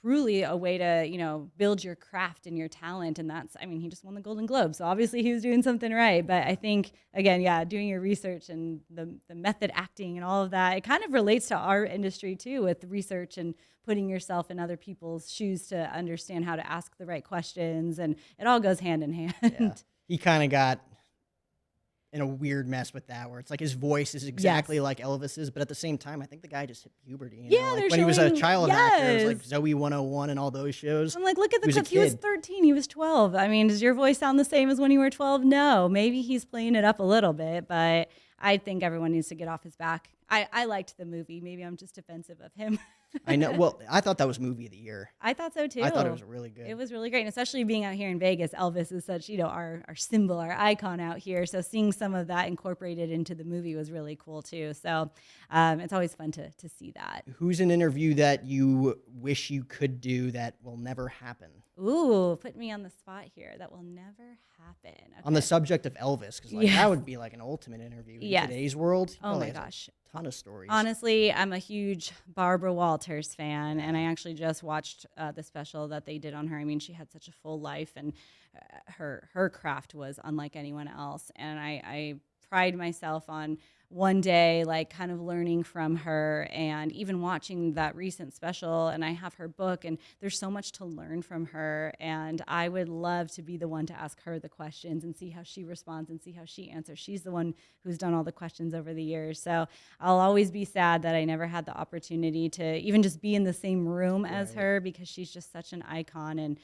truly a way to build your craft and your talent. And he just won the Golden Globe, so obviously he was doing something right. But I think, again, doing your research and the method acting and all of that, it kind of relates to our industry too, with research and putting yourself in other people's shoes to understand how to ask the right questions, and it all goes hand in hand. Yeah. He kind of got in a weird mess with that, where it's like his voice is exactly like Elvis's, but at the same time, I think the guy just hit puberty. Like when he was a child actor, it was like Zoe 101 and all those shows. I'm like, look at the clip. He was 13. He was 12. Does your voice sound the same as when you were 12? No. Maybe he's playing it up a little bit, but I think everyone needs to get off his back. I liked the movie. Maybe I'm just defensive of him. I know. Well, I thought that was movie of the year. I thought so too. I thought it was really good. It was really great, and especially being out here in Vegas, Elvis is such, our symbol, our icon out here. So seeing some of that incorporated into the movie was really cool too. So it's always fun to see that. Who's an interview that you wish you could do that will never happen? Ooh, put me on the spot here. That will never happen. Okay. On the subject of Elvis, because that would be like an ultimate interview in today's world. Oh my gosh. Ton of stories. Honestly, I'm a huge Barbara Walters fan, and I actually just watched the special that they did on her. She had such a full life, and her craft was unlike anyone else. And I pride myself on one day, like, kind of learning from her, and even watching that recent special. And I have her book, and there's so much to learn from her. And I would love to be the one to ask her the questions and see how she responds and see how she answers. She's the one who's done all the questions over the years. So I'll always be sad that I never had the opportunity to even just be in the same room as her, because she's just such an icon. And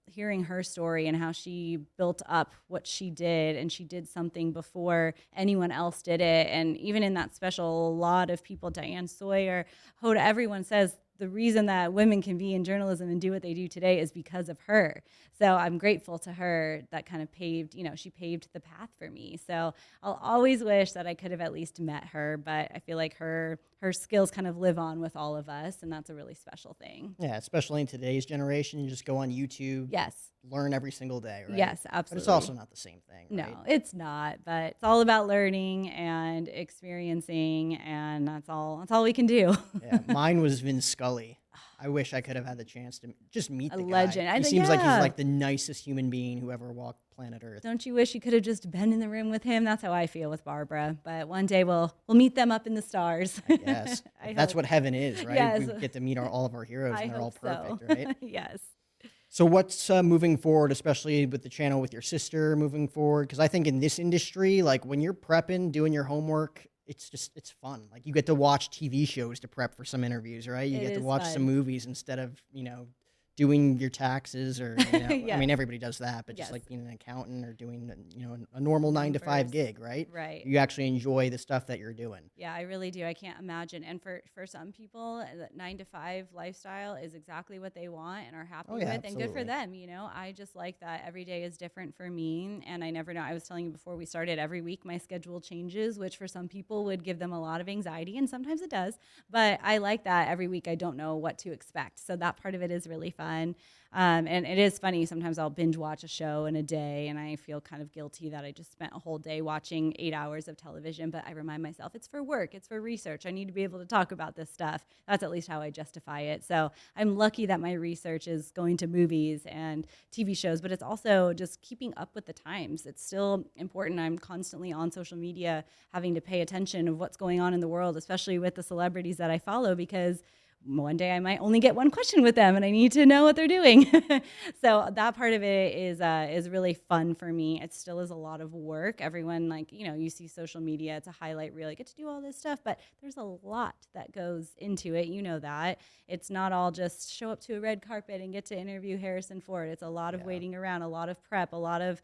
hearing her story and how she built up what she did, and she did something before anyone else did it. And even in that special, a lot of people, Diane Sawyer, Hoda, everyone says the reason that women can be in journalism and do what they do today is because of her. So I'm grateful to her. That kind of paved, she paved the path for me. So I'll always wish that I could have at least met her, but I feel like her skills kind of live on with all of us, and that's a really special thing. Yeah, especially in today's generation, you just go on YouTube. Yes. Learn every single day, right? Yes, absolutely. But it's also not the same thing, right? No, it's not, but it's all about learning and experiencing, and that's all we can do. Yeah, mine was Vin Scully. I wish I could have had the chance to just meet the guy. Legend. He seems like he's like the nicest human being who ever walked planet Earth. Don't you wish you could have just been in the room with him? That's how I feel with Barbara. But one day we'll meet them up in the stars. Yes, that's what heaven is, right? Yes. We get to meet all of our heroes, and they're all perfect, right? Yes. So what's moving forward, especially with the channel with your sister moving forward? Because I think in this industry, like when you're prepping, doing your homework, it's fun. Like you get to watch TV shows to prep for some interviews, right? You get to watch some movies instead of, doing your taxes or, Yes. Everybody does that, but just like being an accountant or doing, a normal 9-to-5 gig, right? Right. You actually enjoy the stuff that you're doing. Yeah, I really do. I can't imagine. And for some people, that 9-to-5 lifestyle is exactly what they want and are happy with, and good for them. I just like that every day is different for me, and I never know. I was telling you before we started, every week my schedule changes, which for some people would give them a lot of anxiety, and sometimes it does. But I like that every week I don't know what to expect. So that part of it is really fun. And it is funny. Sometimes I'll binge watch a show in a day, and I feel kind of guilty that I just spent a whole day watching 8 hours of television. But I remind myself it's for work. It's for research. I need to be able to talk about this stuff. That's at least how I justify it. So I'm lucky that my research is going to movies and TV shows, but it's also just keeping up with the times. It's still important. I'm constantly on social media having to pay attention of what's going on in the world, especially with the celebrities that I follow, because one day I might only get one question with them and I need to know what they're doing. So that part of it is really fun for me. It still is a lot of work. Everyone, you see social media, it's a highlight reel. You get to do all this stuff, but there's a lot that goes into it. You know that. It's not all just show up to a red carpet and get to interview Harrison Ford. It's a lot of waiting around, a lot of prep, a lot of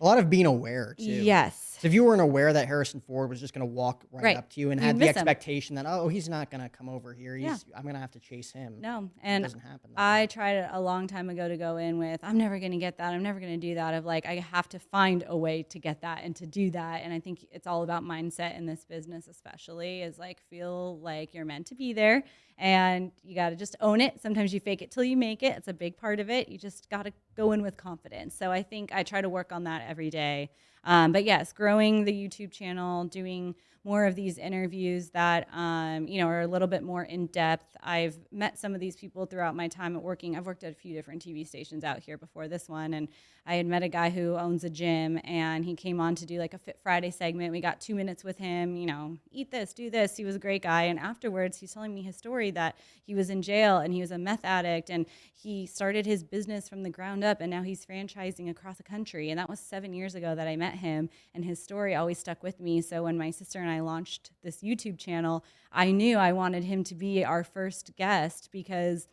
A lot of being aware too. Yes. So if you weren't aware that Harrison Ford was just going to walk right up to you and You'd had the miss him. expectation that, oh, he's not going to come over here. Yeah. I'm going to have to chase him. No, It and doesn't happen that I way. tried a long time ago to go in with, I'm never going to get that. I'm never going to do that. Of like, I have to find a way to get that and to do that. And I think it's all about mindset in this business, especially, is like feel like you're meant to be there and you got to just own it. Sometimes you fake it till you make it. It's a big part of it. You just got to go in with confidence. So I think I try to work on that every day. But yes, growing the YouTube channel, doing more of these interviews that are a little bit more in depth. I've met some of these people throughout my time at working. I've worked at a few different TV stations out here before this one, and I had met a guy who owns a gym, and he came on to do like a Fit Friday segment. We got 2 minutes with him, eat this, do this. He was a great guy, and afterwards he's telling me his story that he was in jail and he was a meth addict, and he started his business from the ground up, and now he's franchising across the country. And that was 7 years ago that I met him, and his story always stuck with me. So when my sister and I launched this YouTube channel, I knew I wanted him to be our first guest because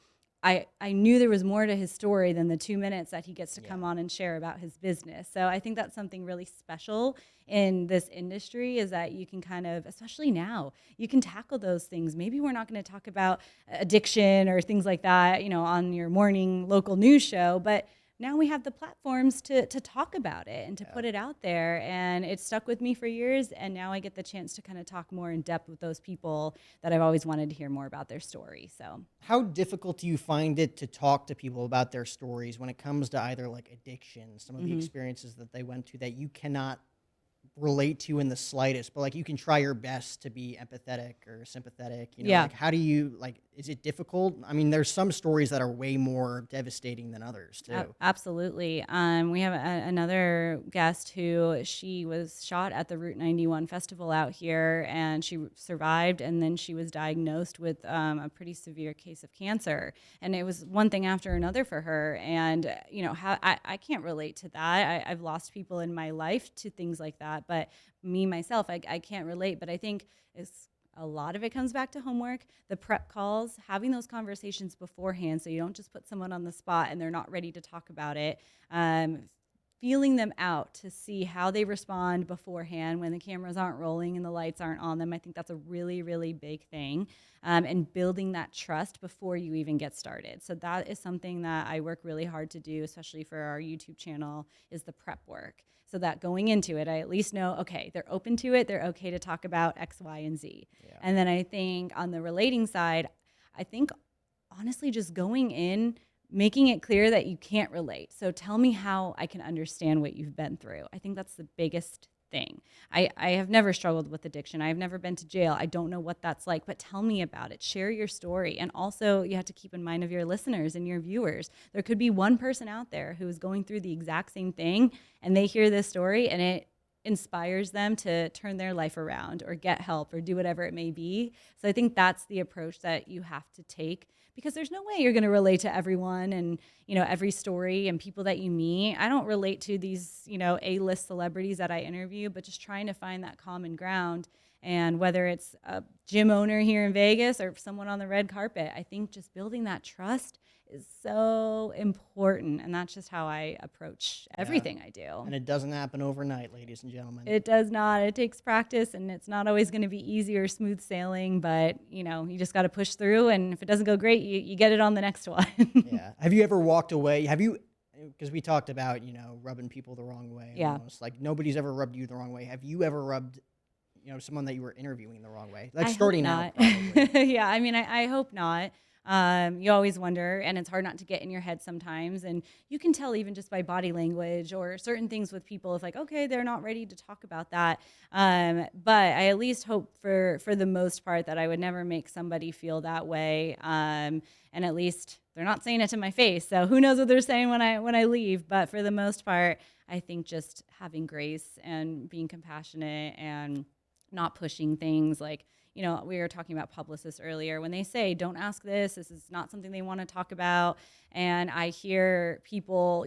I knew there was more to his story than the 2 minutes that he gets to come on and share about his business. So I think that's something really special in this industry, is that you can kind of, especially now, you can tackle those things. Maybe we're not going to talk about addiction or things like that, on your morning local news show, but now we have the platforms to talk about it and to put it out there. And it stuck with me for years. And now I get the chance to kind of talk more in depth with those people that I've always wanted to hear more about their story. So How difficult do you find it to talk to people about their stories when it comes to either like addiction, some of the experiences that they went to that you cannot relate to in the slightest, but like you can try your best to be empathetic or sympathetic, like how do you, like, is it difficult? I mean, there's some stories that are way more devastating than others too. Absolutely. We have another guest who, she was shot at the Route 91 festival out here, and she survived, and then she was diagnosed with a pretty severe case of cancer, and it was one thing after another for her. And how I can't relate to that. I've lost people in my life to things like that, but me myself, I can't relate. But I think it's a lot of it comes back to homework, the prep calls, having those conversations beforehand so you don't just put someone on the spot and they're not ready to talk about it. Feeling them out to see how they respond beforehand when the cameras aren't rolling and the lights aren't on them. I think that's a really, really big thing. And building that trust before you even get started. So that is something that I work really hard to do, especially for our YouTube channel, is the prep work. So that going into it, I at least know, okay, they're open to it. They're okay to talk about X, Y, and Z. Yeah. And then I think on the relating side, I think honestly just going in, making it clear that you can't relate. So tell me how I can understand what you've been through. I think that's the biggest thing. I have never struggled with addiction. I've never been to jail. I don't know what that's like, but tell me about it. Share your story. And also you have to keep in mind of your listeners and your viewers. There could be one person out there who is going through the exact same thing, and they hear this story and it inspires them to turn their life around or get help or do whatever it may be. So I think that's the approach that you have to take, because there's no way you're going to relate to everyone and, every story and people that you meet. I don't relate to these, A-list celebrities that I interview, but just trying to find that common ground. And whether it's a gym owner here in Vegas or someone on the red carpet, I think just building that trust is so important. And that's just how I approach everything I do. And it doesn't happen overnight, ladies and gentlemen. It does not. It takes practice, and it's not always going to be easy or smooth sailing, but you just got to push through. And if it doesn't go great, you get it on the next one. Yeah. Have you ever walked away? Because we talked about, rubbing people the wrong way. Yeah. Almost. Like nobody's ever rubbed you the wrong way. Have you ever rubbed, someone that you were interviewing the wrong way? Like I starting hope out, not. probably. Yeah, I mean, I hope not. You always wonder, and it's hard not to get in your head sometimes. And you can tell even just by body language or certain things with people, if like, okay, they're not ready to talk about that. But I at least hope for the most part that I would never make somebody feel that way. And at least they're not saying it to my face. So who knows what they're saying when I leave. But for the most part, I think just having grace and being compassionate and not pushing things like, we were talking about publicists earlier. When they say, don't ask this is not something they want to talk about. And I hear people,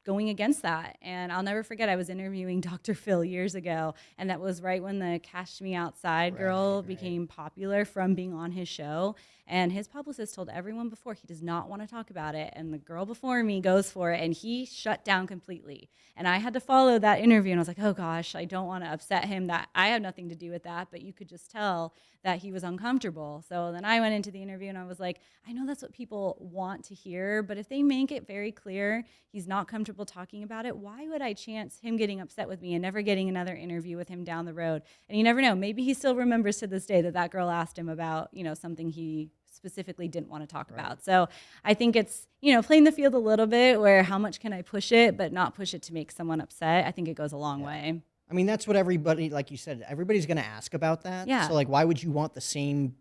going against that. And I'll never forget, I was interviewing Dr. Phil years ago. And that was right when the Cash Me Outside girl became popular from being on his show. And his publicist told everyone before he does not want to talk about it. And the girl before me goes for it, and he shut down completely. And I had to follow that interview, and I was like, oh gosh, I don't want to upset him. That I have nothing to do with that, but you could just tell that he was uncomfortable. So then I went into the interview and I was like, I know that's what people want to hear, but if they make it very clear he's not comfortable talking about it, why would I chance him getting upset with me and never getting another interview with him down the road? And you never know, maybe he still remembers to this day that girl asked him about, something he specifically didn't want to talk about. So I think it's, playing the field a little bit where how much can I push it, but not push it to make someone upset. I think it goes a long way. I mean, that's what everybody, like you said, everybody's going to ask about that. Yeah. So, like, why would you want the same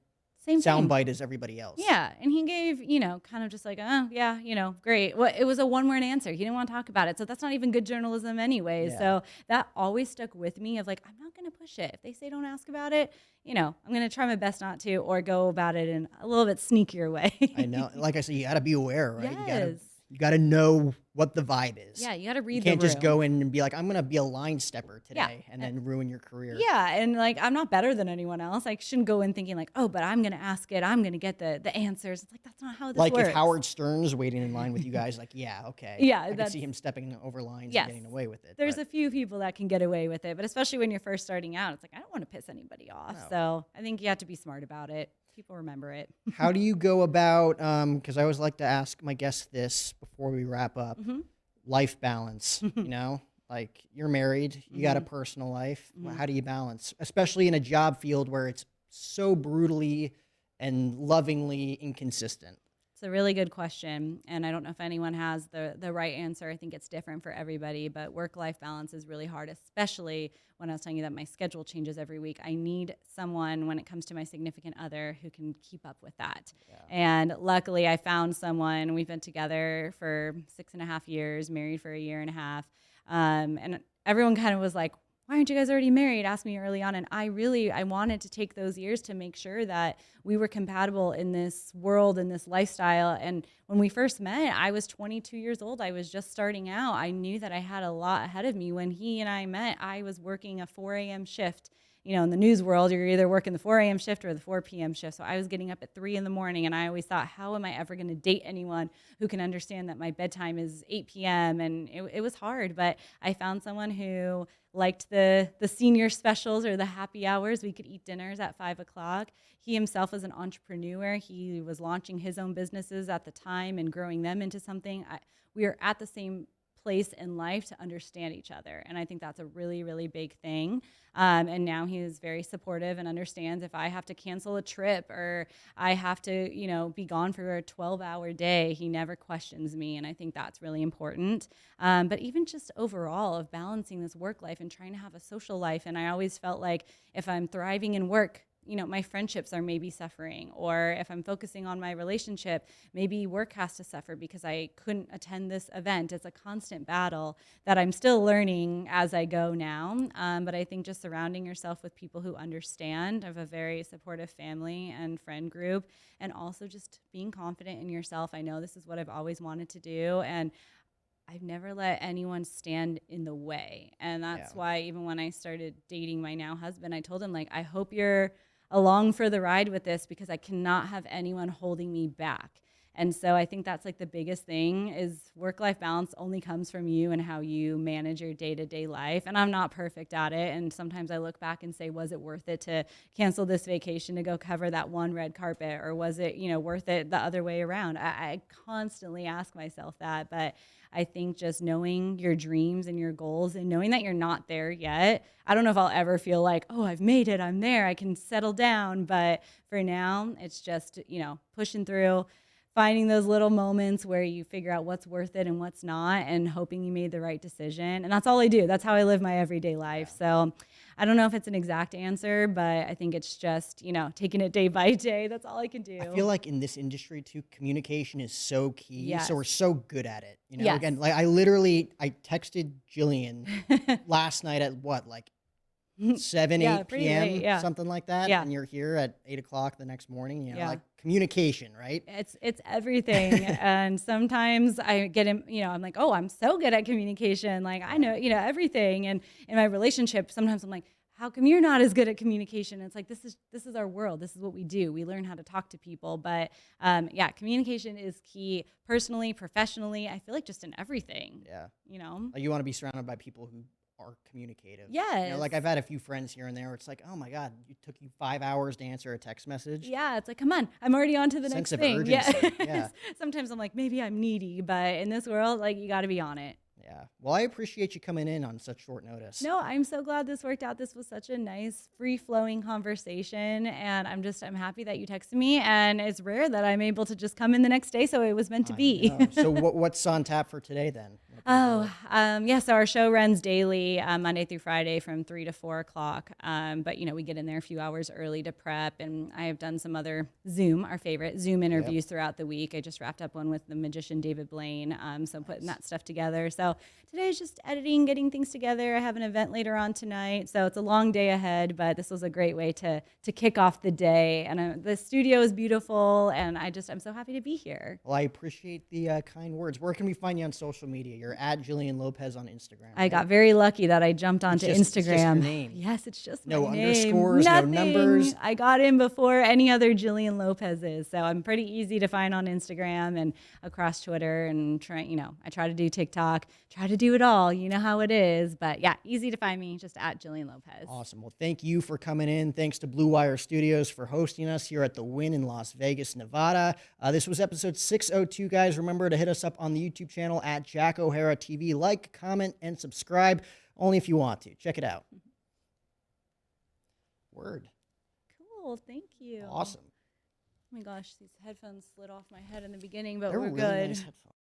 soundbite as everybody else? Yeah. And he gave, kind of just like, oh, yeah, great. Well, it was a one-word answer. He didn't want to talk about it. So that's not even good journalism anyway. Yeah. So that always stuck with me of like, I'm not going to push it. If they say don't ask about it, I'm going to try my best not to, or go about it in a little bit sneakier way. I know. Like I said, you got to be aware, right? Yes. You got to know what the vibe is. Yeah, you got to read the room. You can't just go in and be like, I'm going to be a line stepper today and then ruin your career. Yeah, and like I'm not better than anyone else. I shouldn't go in thinking like, oh, but I'm going to ask it. I'm going to get the answers. It's like, that's not how this works. Like if Howard Stern's waiting in line with you guys, like, yeah, okay. Yeah. I can see him stepping over lines and getting away with it. There's a few people that can get away with it, but especially when you're first starting out, it's like, I don't want to piss anybody off. No. So I think you have to be smart about it. People remember it. How do you go about, because I always like to ask my guests this before we wrap up, life balance, like you're married, you got a personal life. How do you balance, especially in a job field where it's so brutally and lovingly inconsistent? It's a really good question, and I don't know if anyone has the right answer. I think it's different for everybody, but work-life balance is really hard, especially when I was telling you that my schedule changes every week. I need someone, when it comes to my significant other, who can keep up with that. Yeah. And luckily, I found someone. We've been together for 6.5 years, married for 1.5 years. And everyone kind of was like, why aren't you guys already married? Asked me early on. And I wanted to take those years to make sure that we were compatible in this world and this lifestyle. And when we first met, I was 22 years old. I was just starting out. I knew that I had a lot ahead of me. When he and I met, I was working a 4 a.m. shift. In the news world, you're either working the 4 a.m. shift or the 4 p.m. shift. So I was getting up at 3 in the morning, and I always thought, how am I ever going to date anyone who can understand that my bedtime is 8 p.m.? And it was hard, but I found someone who liked the senior specials or the happy hours. We could eat dinners at 5 o'clock. He himself was an entrepreneur. He was launching his own businesses at the time and growing them into something. We are at the same place in life to understand each other. And I think that's a really, really big thing. And now he is very supportive and understands if I have to cancel a trip or I have to, be gone for a 12-hour day, he never questions me. And I think that's really important. But even just overall of balancing this work life and trying to have a social life. And I always felt like if I'm thriving in work, my friendships are maybe suffering, or if I'm focusing on my relationship, maybe work has to suffer because I couldn't attend this event. It's a constant battle that I'm still learning as I go now. But I think just surrounding yourself with people who understand. I have a very supportive family and friend group, and also just being confident in yourself. I know this is what I've always wanted to do, and I've never let anyone stand in the way. And that's why even when I started dating my now husband, I told him, like, I hope you're along for the ride with this because I cannot have anyone holding me back. And so I think that's like the biggest thing is work-life balance only comes from you and how you manage your day-to-day life. And I'm not perfect at it. And sometimes I look back and say, was it worth it to cancel this vacation to go cover that one red carpet? Or was it, worth it the other way around? I constantly ask myself that. But I think just knowing your dreams and your goals and knowing that you're not there yet, I don't know if I'll ever feel like, oh, I've made it, I'm there, I can settle down. But for now, it's just, pushing through, finding those little moments where you figure out what's worth it and what's not, and hoping you made the right decision. And that's all I do. That's how I live my everyday life. Yeah. So I don't know if it's an exact answer, but I think it's just, taking it day by day. That's all I can do. I feel like in this industry too, communication is so key. Yes. So we're so good at it. Yes. Again, like I texted Jillian last night at 7, 8 p.m., late, something like that. Yeah. And you're here at 8 o'clock the next morning, like communication, right? It's everything. And sometimes I get in, I'm like, oh, I'm so good at communication. Like I know, everything. And in my relationship, sometimes I'm like, how come you're not as good at communication? And it's like, this is our world. This is what we do. We learn how to talk to people. But yeah, communication is key personally, professionally. I feel like just in everything. Yeah. You know? Like you want to be surrounded by people who are communicative. Yes. You know, like I've had a few friends here and there where it's like, oh my God, it took you 5 hours to answer a text message. Yeah, it's like, come on, I'm already on to the Sense next of thing. urgency. Yeah. Sometimes I'm like, maybe I'm needy, but in this world, like, you got to be on it. Yeah. Well, I appreciate you coming in on such short notice. No, I'm so glad this worked out. This was such a nice, free-flowing conversation, and I'm happy that you texted me, and it's rare that I'm able to just come in the next day, so it was meant to be. Know. So what's on tap for today then? Yeah, so our show runs daily, Monday through Friday from 3 to 4 o'clock. But, we get in there a few hours early to prep, and I have done some other our favorite Zoom interviews throughout the week. I just wrapped up one with the magician David Blaine, so I'm putting that stuff together. So today is just editing, getting things together. I have an event later on tonight, so it's a long day ahead, but this was a great way to kick off the day. And the studio is beautiful, and I'm so happy to be here. Well, I appreciate the kind words. Where can we find you on social media? You're at Jillian Lopez on Instagram. I got very lucky that I jumped onto Instagram. It's just your name. Yes, it's just no my name. Underscores, Nothing. no numbers. I got in before any other Jillian Lopez is, so I'm pretty easy to find on Instagram and across Twitter. And I try to do TikTok, try to do it all. You know how it is, but yeah, easy to find me. Just at Jillian Lopez. Awesome. Well, thank you for coming in. Thanks to Blue Wire Studios for hosting us here at the Wynn in Las Vegas, Nevada. This was episode 602, guys. Remember to hit us up on the YouTube channel at Jack O'Hara TV. Like, comment, and subscribe. Only if you want to. Check it out. Word. Cool. Thank you. Awesome. Oh my gosh, these headphones slid off my head in the beginning, but They're we're really good. nice headphones.